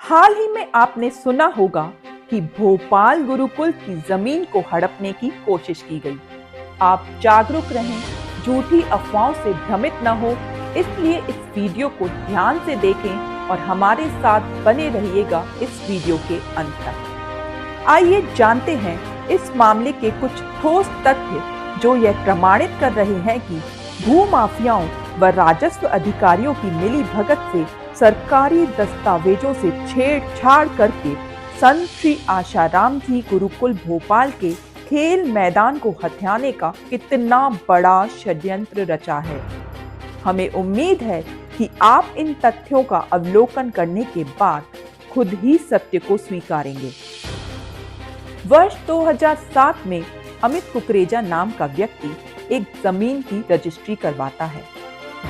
हाल ही में आपने सुना होगा कि भोपाल गुरुकुल की जमीन को हड़पने की कोशिश की गई। आप जागरूक रहें, झूठी अफवाहों से भ्रमित न हो, इसलिए इस वीडियो को ध्यान से देखें और हमारे साथ बने रहिएगा इस वीडियो के अंत तक। आइए जानते हैं इस मामले के कुछ ठोस तथ्य जो यह प्रमाणित कर रहे हैं कि भूमाफियाओं व राजस्व अधिकारियों की मिलीभगत से सरकारी दस्तावेजों से छेड़छाड़ करके संत श्री आशाराम जी गुरुकुल भोपाल के खेल मैदान को हथियाने का कितना बड़ा षड्यंत्र रचा है। हमें उम्मीद है कि आप इन तथ्यों का अवलोकन करने के बाद खुद ही सत्य को स्वीकारेंगे। वर्ष 2007 में अमित कुकरेजा नाम का व्यक्ति एक जमीन की रजिस्ट्री करवाता है,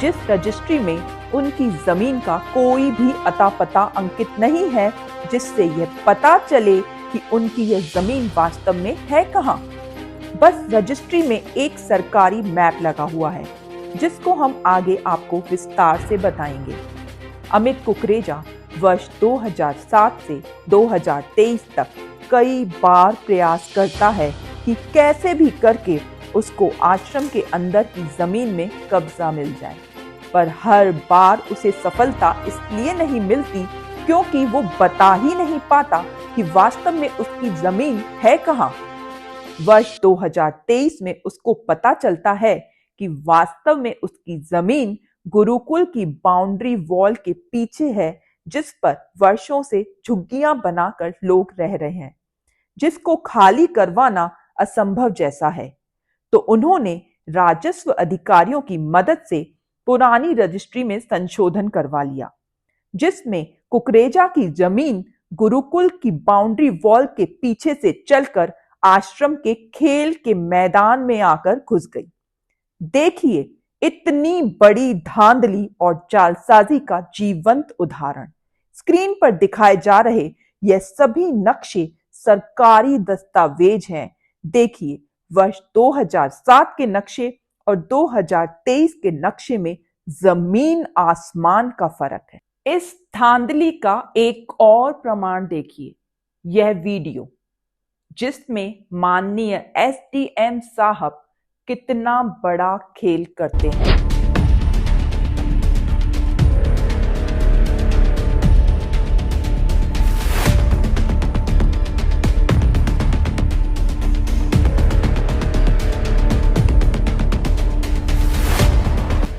जिस रजिस्ट्री में उनकी जमीन का कोई भी अता पता अंकित नहीं है, जिससे यह पता चले कि उनकी यह जमीन वास्तव में है कहां। बस रजिस्ट्री में एक सरकारी मैप लगा हुआ है, जिसको हम आगे आपको विस्तार से बताएंगे। अमित कुकरेजा वर्ष 2007 से 2023 तक कई बार प्रयास करता है कि कैसे भी करके उसको आश्रम के अंदर की जमीन में कब्जा मिल जाए, पर हर बार उसे सफलता इसलिए नहीं मिलती क्योंकि वो बता ही नहीं पाता कि वास्तव में उसकी जमीन है कहां। वर्ष 2023 में उसको पता चलता है कि वास्तव में उसकी जमीन गुरुकुल की बाउंड्री वॉल के पीछे है, जिस पर वर्षों से झुग्गियां बनाकर लोग रह रहे हैं, जिसको खाली करवाना असंभव जैसा है। तो उन्होंने राजस्व अधिकारियों की मदद से पुरानी रजिस्ट्री में संशोधन करवा लिया, जिसमें कुकरेजा की जमीन गुरुकुल की बाउंड्री वॉल के पीछे से चलकर आश्रम के खेल के मैदान में आकर घुस गई। देखिए इतनी बड़ी धांधली और जालसाजी का जीवंत उदाहरण। स्क्रीन पर दिखाए जा रहे यह सभी नक्शे सरकारी दस्तावेज हैं। देखिए वर्ष 2007 के नक्शे और 2023 के नक्शे में जमीन आसमान का फर्क है। इस धांधली का एक और प्रमाण देखिए, यह वीडियो जिसमें माननीय एसडीएम साहब कितना बड़ा खेल करते हैं।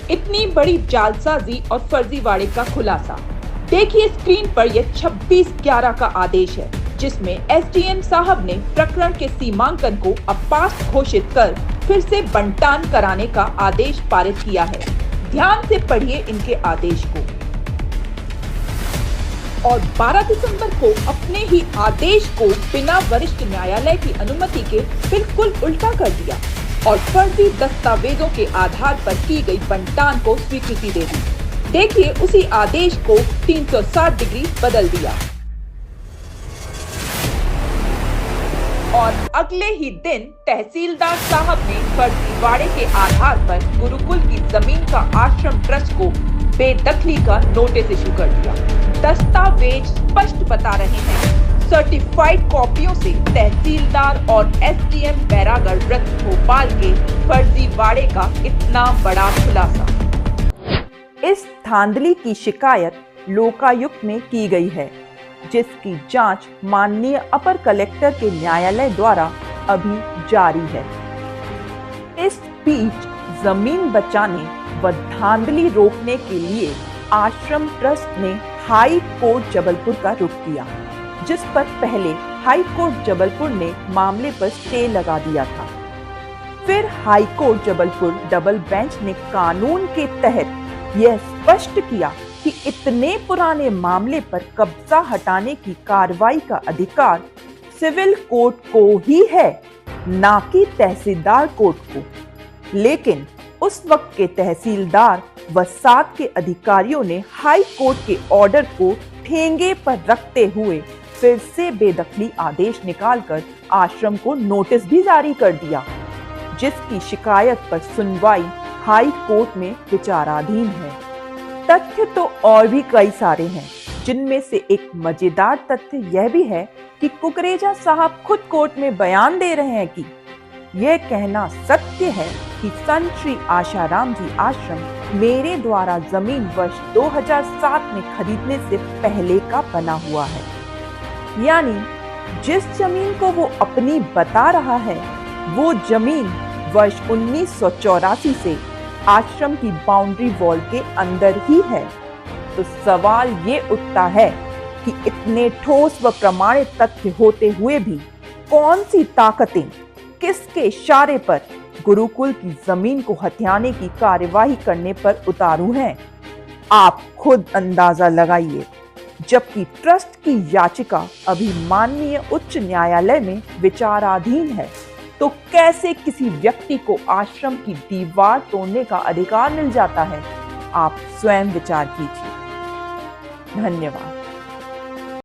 इतनी बड़ी जालसाजी और फर्जीवाड़े का खुलासा। देखिए स्क्रीन पर यह 26/11 का आदेश है, जिसमें एसडीएम साहब ने प्रकरण के सीमांकन को अपास्त घोषित कर फिर से बंटान कराने का आदेश पारित किया है। ध्यान से पढ़िए इनके आदेश को। और 12 दिसंबर को अपने ही आदेश को बिना वरिष्ठ न्यायालय की अनुमति के बिल्कुल उल्टा कर दिया और फर्जी दस्तावेजों के आधार पर की गई बंटान को स्वीकृति दे दी। देखिए उसी आदेश को 360 डिग्री बदल दिया और अगले ही दिन तहसीलदार साहब ने फर्जीवाड़े के आधार पर गुरुकुल की जमीन का आश्रम ट्रस्ट को बेदखली का नोटिस इशू कर दिया। दस्तावेज स्पष्ट बता रहे हैं, सर्टिफाइड कॉपियों से तहसीलदार और एसडीएम बैरागढ़ वृत्त भोपाल के फर्जीवाड़े का इतना बड़ा खुलासा। इस धांधली की शिकायत लोकायुक्त में की गई है, जिसकी जांच माननीय अपर कलेक्टर के न्यायालय द्वारा अभी जारी है। इस बीच जमीन बचाने व धांधली रोकने के लिए आश्रम ट्रस्ट ने हाई कोर्ट जबलपुर का रुख किया, जिस पर पहले हाई कोर्ट जबलपुर ने मामले पर स्टे लगा दिया था। फिर high court Jabalpur double bench ने कानून के तहत यह स्पष्ट किया कि इतने पुराने मामले पर कब्जा हटाने की कार्रवाई का अधिकार सिविल कोर्ट को ही है, ना कि तहसीलदार कोर्ट को। लेकिन उस वक्त के तहसीलदार व साथ के अधिकारियों ने हाई कोर्ट के ऑर्डर को ठेंगे पर रखते हुए फिर से बेदखली आदेश निकालकर आश्रम को नोटिस भी जारी कर दिया, जिसकी शिकायत पर सुनवाई हाई कोर्ट में विचाराधीन है। तथ्य तो और भी कई सारे हैं, जिनमें से एक मजेदार तथ्य यह भी है कि कुकरेजा साहब खुद कोर्ट में बयान दे रहे हैं कि यह कहना सत्य है कि संत श्री आशाराम जी आश्रम मेरे द्वारा जमीन वर्ष 2007 में खरीदने से पहले का बना हुआ है। यानी जिस जमीन को वो अपनी बता रहा है वो जमीन वर्ष 1984 से आश्रम की बाउंड्री वॉल के अंदर ही है। तो सवाल ये उठता है कि इतने ठोस व प्रमाणित तथ्य होते हुए भी कौन सी ताकतें किसके इशारे पर गुरुकुल की जमीन को हथियाने की कार्यवाही करने पर उतारू हैं? आप खुद अंदाजा लगाइए। जबकि ट्रस्ट की याचिका अभी माननीय उच्च न्यायालय में विचाराधीन है, तो कैसे किसी व्यक्ति को आश्रम की दीवार तोड़ने का अधिकार मिल जाता है? आप स्वयं विचार कीजिए। धन्यवाद।